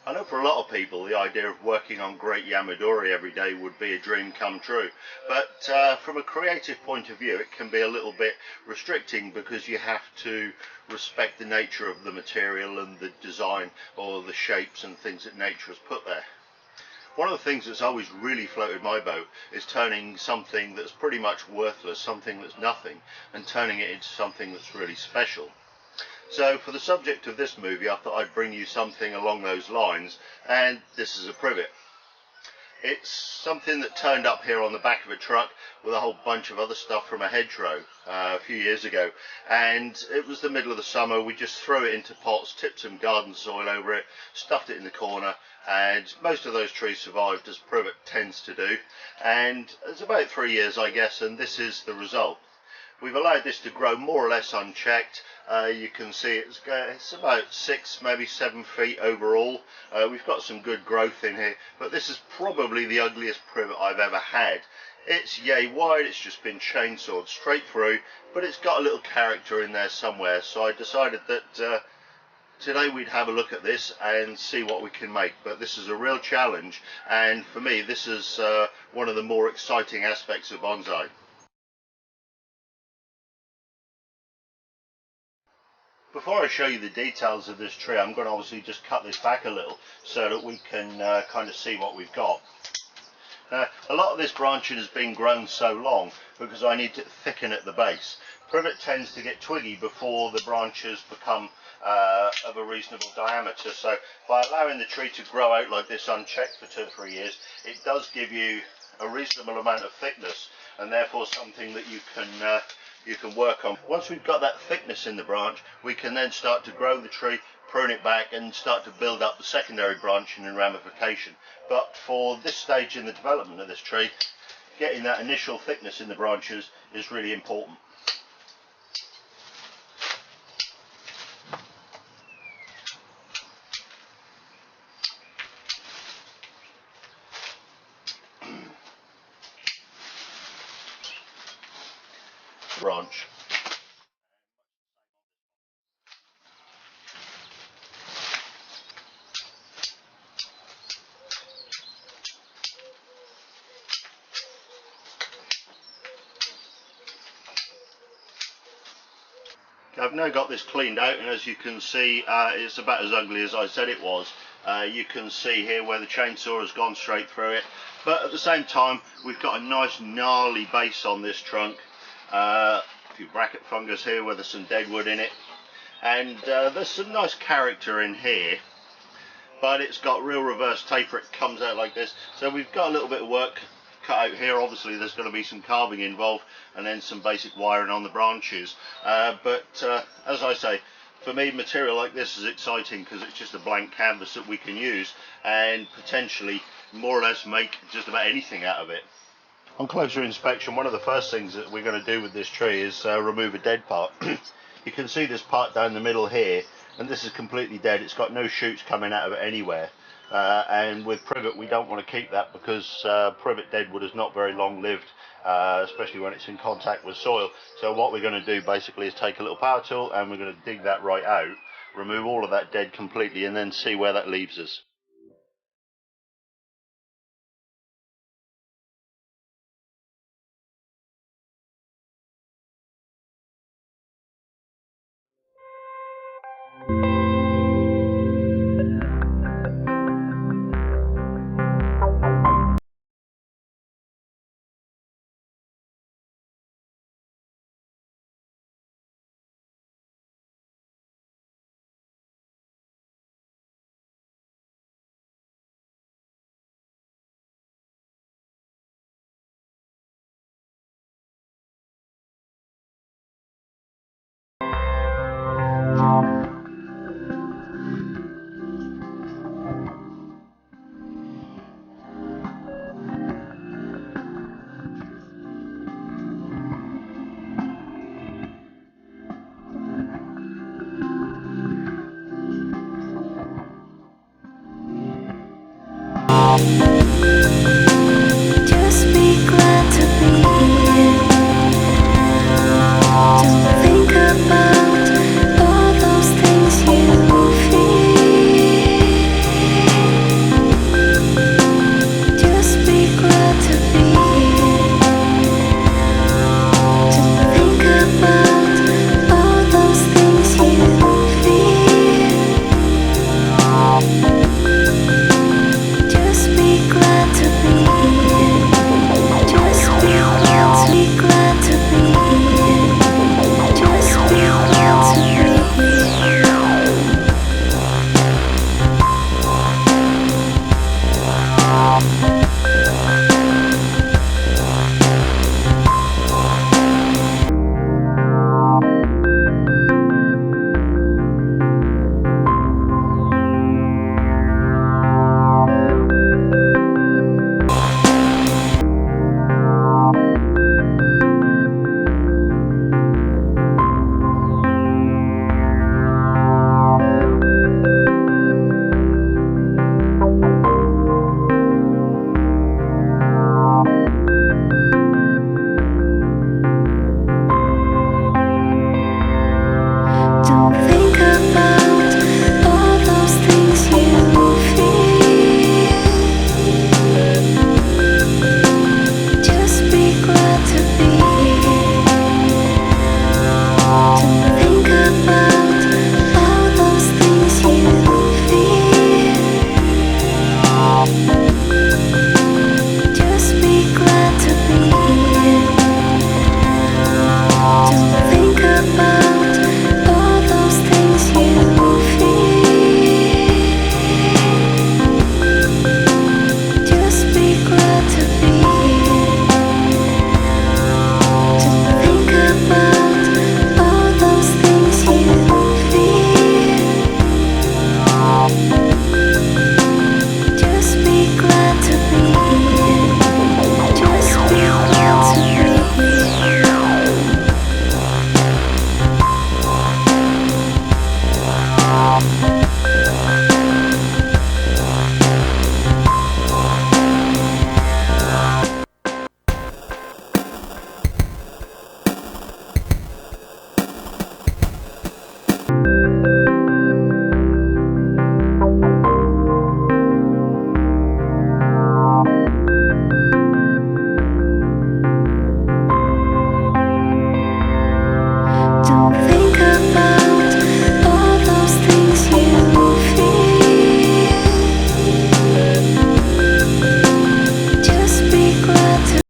I know for a lot of people the idea of working on great Yamadori every day would be a dream come true, but from a creative point of view it can be a little bit restricting because you have to respect the nature of the material and the design or the shapes and things that nature has put there. One of the things that's always really floated my boat is turning something that's pretty much worthless, something that's nothing, and turning it into something that's really special. So for the subject of this movie I thought I'd bring you something along those lines, and this is a privet. It's something that turned up here on the back of a truck with a whole bunch of other stuff from a hedgerow a few years ago, and it was the middle of the summer. We just threw it into pots, tipped some garden soil over it, stuffed it in the corner, and most of those trees survived, as privet tends to do, and it's about 3 years I guess, and this is the result. We've allowed this to grow more or less unchecked. You can see it's about 6, maybe 7 feet overall. We've got some good growth in here, but this is probably the ugliest privet I've ever had. It's yay wide, it's just been chainsawed straight through, but it's got a little character in there somewhere, so I decided that today we'd have a look at this and see what we can make. But this is a real challenge, and for me this is one of the more exciting aspects of bonsai. Before I show you the details of this tree, I'm going to obviously just cut this back a little so that we can kind of see what we've got. Now, a lot of this branching has been grown so long because I need to thicken at the base. Privet tends to get twiggy before the branches become of a reasonable diameter, so by allowing the tree to grow out like this unchecked for 2 or 3 years, it does give you a reasonable amount of thickness, and therefore something that you can work on. Once we've got that thickness in the branch, we can then start to grow the tree, prune it back, and start to build up the secondary branching and ramification. But for this stage in the development of this tree, getting that initial thickness in the branches is really important. Branch. I've now got this cleaned out, and as you can see it's about as ugly as I said it was. You can see here where the chainsaw has gone straight through it, but at the same time we've got a nice gnarly base on this trunk. A few bracket fungus here where there's some dead wood in it, and there's some nice character in here, but it's got real reverse taper. It comes out like this, so we've got a little bit of work cut out here. Obviously there's going to be some carving involved and then some basic wiring on the branches, but as I say, for me material like this is exciting because it's just a blank canvas that we can use and potentially more or less make just about anything out of it. On closer inspection, one of the first things that we're going to do with this tree is remove a dead part. You can see this part down the middle here, and this is completely dead. It's got no shoots coming out of it anywhere. And with privet we don't want to keep that because privet deadwood is not very long lived, especially when it's in contact with soil. So what we're going to do basically is take a little power tool and we're going to dig that right out, remove all of that dead completely, and then see where that leaves us.